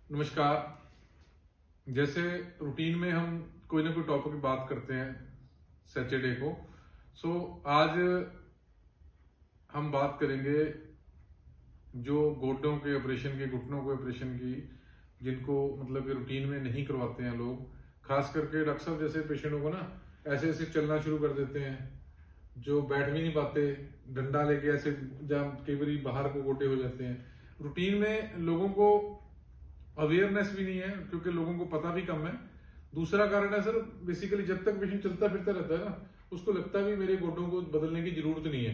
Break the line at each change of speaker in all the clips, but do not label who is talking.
नमस्कार। जैसे रूटीन में हम कोई ना कोई टॉपिक की बात करते हैं सैटरडे को। आज हम बात करेंगे जो गोड्डों के ऑपरेशन की, घुटनों के ऑपरेशन की, जिनको मतलब कि रूटीन में नहीं करवाते हैं लोग। खास करके डॉक्टर साहब जैसे पेशेंटों को ना ऐसे ऐसे चलना शुरू कर देते हैं, जो बैठ भी नहीं पाते, डंडा लेके ऐसे जहाँ कई बार बाहर को गोटे हो जाते हैं। रूटीन में लोगों को अवेयरनेस भी नहीं है, क्योंकि लोगों को पता भी कम है। दूसरा कारण है सर, बेसिकली जब तक पेशेंट चलता फिरता रहता है ना, उसको लगता भी मेरे गोडों को बदलने की जरूरत नहीं है।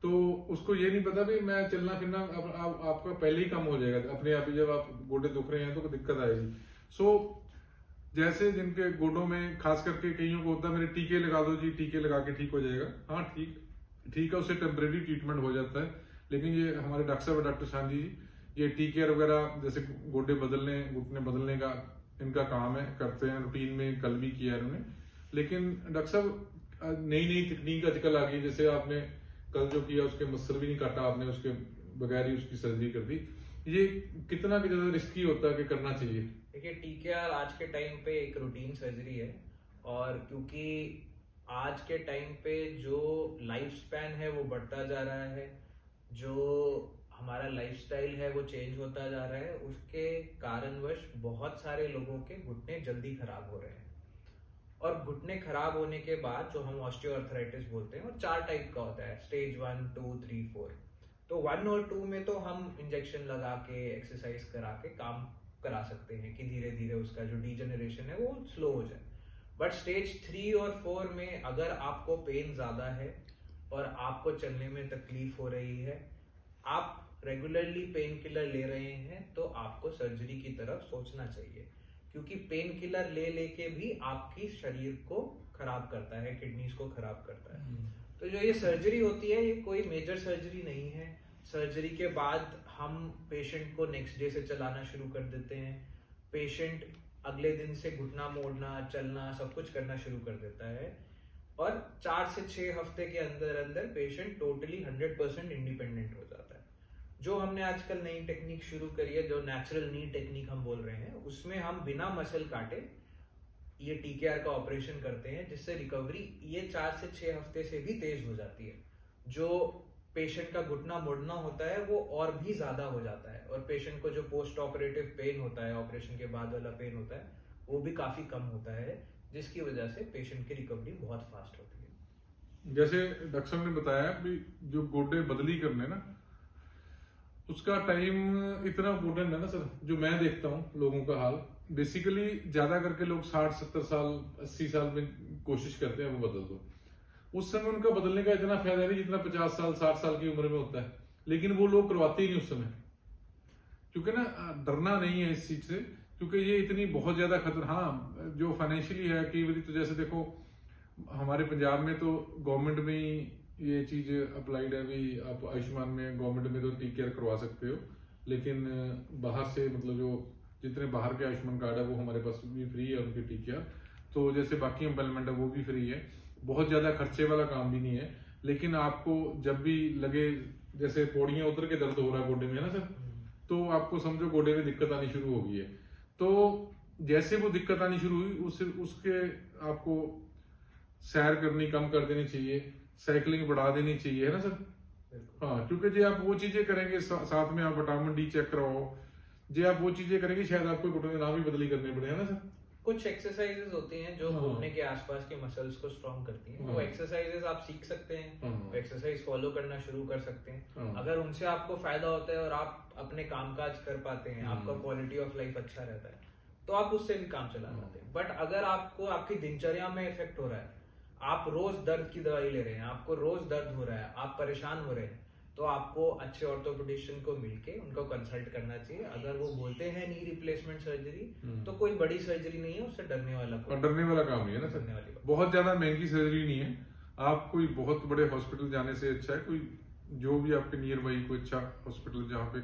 तो उसको ये नहीं पता भी मैं चलना फिरना आपका पहले ही कम हो जाएगा अपने आप ही। जब आप गोडे दुख रहे हैं तो दिक्कत आएगी। जैसे जिनके गोडों में खास करके कईयों को होता है मेरे टीके लगा दो जी, टीके लगा के ठीक हो जाएगा। हाँ, ठीक है, उससे टेम्परेरी ट्रीटमेंट हो जाता है। लेकिन ये हमारे डॉक्टर साहब, डॉक्टर शांति जी, ये टीके वगैरह जैसे गोडे बदलने, घुटने बदलने का इनका काम है, करते हैं रूटीन में। कल भी किया इन्होंने। लेकिन डॉक्टर साहब नई नई तकनीक आजकल आ गई। जैसे आपने कल जो किया उसके मसल भी नहीं काटा आपने, उसके बगैर ही उसकी सर्जरी कर दी। ये कितना ज्यादा रिस्की होता है कि करना चाहिए?
देखिए, टीकेआर आज के टाइम पे एक रूटीन सर्जरी है। और क्योंकि आज के टाइम पे जो लाइफ स्पैन है वो बढ़ता जा रहा है, जो हमारा लाइफस्टाइल है वो चेंज होता जा रहा है, उसके कारणवश बहुत सारे लोगों के घुटने जल्दी खराब हो रहे हैं। और घुटने खराब होने के बाद जो हम ऑस्टियोआर्थराइटिस बोलते हैं वो 4 टाइप का होता है, स्टेज 1, 2, 3, 4। तो 1 और 2 में तो हम इंजेक्शन लगा के, एक्सरसाइज करा के काम करा सकते हैं कि धीरे धीरे उसका जो डिजेनरेशन है वो स्लो हो जाए। बट स्टेज 3 और 4 में अगर आपको पेन ज्यादा है और आपको चलने में तकलीफ हो रही है, आप रेगुलरली पेन किलर ले रहे हैं, तो आपको सर्जरी की तरफ सोचना चाहिए। क्योंकि पेन किलर ले लेके भी आपकी शरीर को खराब करता है, किडनीज को खराब करता है। तो जो ये सर्जरी होती है, ये कोई मेजर सर्जरी नहीं है। सर्जरी के बाद हम पेशेंट को नेक्स्ट डे से चलाना शुरू कर देते हैं। पेशेंट अगले दिन से घुटना मोड़ना, चलना, सब कुछ करना शुरू कर देता है। और 4 से 6 हफ्ते के अंदर अंदर पेशेंट टोटली 100% इंडिपेंडेंट हो जाता है। जो हमने आजकल नई टेक्निक शुरू करी है, जो नेचुरल नी टेक्निक हम बोल रहे हैं, उसमें हम बिना मसल काटे ये टीकेआर का ऑपरेशन करते हैं, जिससे रिकवरी ये 4 से 6 हफ्ते से भी तेज हो जाती है। जो पेशेंट का घुटना मुड़ना होता है वो और भी ज्यादा हो जाता है, और पेशेंट को जो पोस्ट ऑपरेटिव पेन होता है, ऑपरेशन के बाद वाला पेन होता है, वो भी काफी कम होता है, जिसकी वजह से पेशेंट की रिकवरी बहुत फास्ट होती है।
जैसे डॉक्टर साहब ने बताया कि जो गोडे बदली करने ना, उसका टाइम इतना इम्पोर्टेंट है ना सर। जो मैं देखता हूँ लोगों का हाल, बेसिकली ज्यादा करके लोग 60-70 साल 80 साल में कोशिश करते हैं वो बदल दो। उस समय उनका बदलने का इतना फायदा नहीं जितना 50 साल 60 साल की उम्र में होता है। लेकिन वो लोग करवाते ही नहीं उस समय, क्योंकि ना डरना नहीं है इस चीज से, क्योंकि ये इतनी बहुत ज्यादा खतरा। हाँ, जो फाइनेंशियली है कई बार, तो जैसे देखो हमारे पंजाब में तो गवर्नमेंट में ही ये चीज अप्लाइड है भी। आप आयुष्मान में, गवर्नमेंट में तो टीकेआर करवा सकते हो। लेकिन बाहर से मतलब जो जितने बाहर के आयुष्मान कार्ड है वो हमारे पास भी फ्री है उनके टीकेआर। तो जैसे बाकी एम्पलमेंट है वो भी फ्री है, बहुत ज्यादा खर्चे वाला काम भी नहीं है। लेकिन आपको जब भी लगे, जैसे पौड़ियां उतर के दर्द हो रहा है गोडे में, है ना सर, तो आपको समझो गोडे में दिक्कत आनी शुरू हो गई है। तो जैसे वो दिक्कत आनी शुरू हुई, उसके आपको सैर करनी कम कर देनी चाहिए, साइकिलिंग बढ़ा देनी चाहिए, है ना सर। हाँ, क्योंकि जो आप वो चीजें करेंगे, साथ में आप विटामिन डी चेक करवाओ, जो आप वो चीजें करेंगे, शायद आपको घुटने ना भी बदली करने पड़े, है ना सर।
कुछ एक्सरसाइजेस होती हैं जो घुटने के आसपास के मसल्स को स्ट्रॉन्ग करती हैं। वो एक्सरसाइजेस आप सीख सकते हैं, वो एक्सरसाइज फॉलो करना शुरू कर सकते हैं। अगर उनसे आपको फायदा होता है और आप अपने कामकाज कर पाते हैं, आपका क्वालिटी ऑफ लाइफ अच्छा रहता है, तो आप उससे भी काम चला पाते हैं। बट अगर आपको आपकी दिनचर्या में इफेक्ट हो रहा है, आप रोज दर्द की दवाई ले रहे हैं, आपको रोज दर्द हो रहा है, आप परेशान हो रहे हैं, तो आपको अच्छे ऑर्थोपेडिशियन को मिलके उनको कंसल्ट करना चाहिए। अगर वो बोलते हैं नी रिप्लेसमेंट सर्जरी, तो कोई बड़ी सर्जरी नहीं है, उससे डरने वाला
काम नहीं है ना सर। बहुत ज्यादा महंगी सर्जरी नहीं है। आप कोई बहुत बड़े हॉस्पिटल जाने से अच्छा है कोई जो भी आपके नियर बाई कोई अच्छा हॉस्पिटल जहाँ पे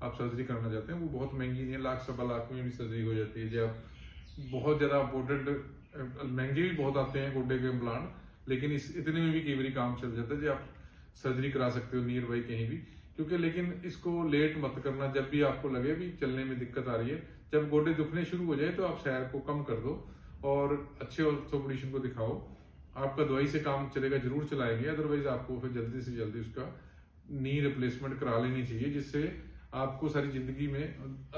आप सर्जरी करना चाहते हैं, वो बहुत महंगी नहीं है। 1,00,000-1,15,00,000 में भी सर्जरी हो जाती है। जब आप बहुत ज्यादा इम्पोर्टेंट महंगे भी बहुत आते हैं गोडे के इम्प्लांट, लेकिन इतने में भी कई बार काम चल जाता है। जो आप सर्जरी करा सकते हो नियर बाई कहीं भी। क्योंकि लेकिन इसको लेट मत करना। जब भी आपको लगे भी चलने में दिक्कत आ रही है, जब गोडे दुखने शुरू हो जाए तो आप सैर को कम कर दो और अच्छे ऑर्थोपेडिशियन को दिखाओ। आपका दवाई से काम चलेगा, जरूर चलाएंगे, अदरवाइज आपको फिर जल्दी से जल्दी उसका नी रिप्लेसमेंट करा लेनी चाहिए, जिससे आपको सारी जिंदगी में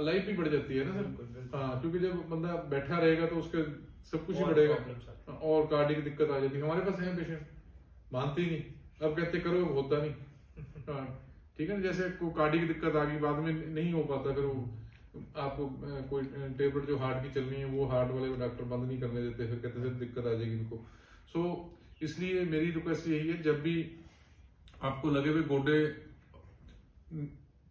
लाइफ भी बढ़ जाती है ना सर। हाँ, क्योंकि जब बंदा बैठा रहेगा तो उसका सब कुछ ही बढ़ेगा और कार्डियक दिक्कत आ जाती है। हमारे पास है पेशेंट मानते ही नहीं, अब कहते करो, होता नहीं। हाँ, ठीक है ना, जैसे कोई कार्डियक दिक्कत आ गई, बाद में नहीं हो पाता, फिर वो आपको कोई टेबलेट जो हार्ट की चलनी है वो हार्ट वाले डॉक्टर बंद नहीं करने देते, फिर कहते सर दिक्कत आ जाएगी इनको। सो इसलिए मेरी रिक्वेस्ट यही है, जब भी आपको लगे हुए गोडे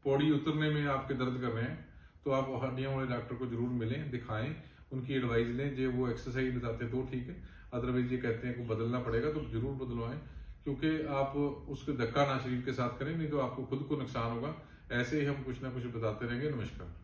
पौड़ी उतरने में आपके दर्द कर रहे हैं तो आप हड्डियों वाले डॉक्टर को जरूर मिलें, दिखाएं, उनकी एडवाइस लें। जो वो एक्सरसाइज बताते हैं तो ठीक है, अदरवाइज ये कहते हैं को बदलना पड़ेगा तो जरूर बदलवाएं, क्योंकि आप उसके धक्का ना शरीर के साथ करें, नहीं तो आपको खुद को नुकसान होगा। ऐसे ही हम कुछ ना कुछ बताते रहेंगे। नमस्कार।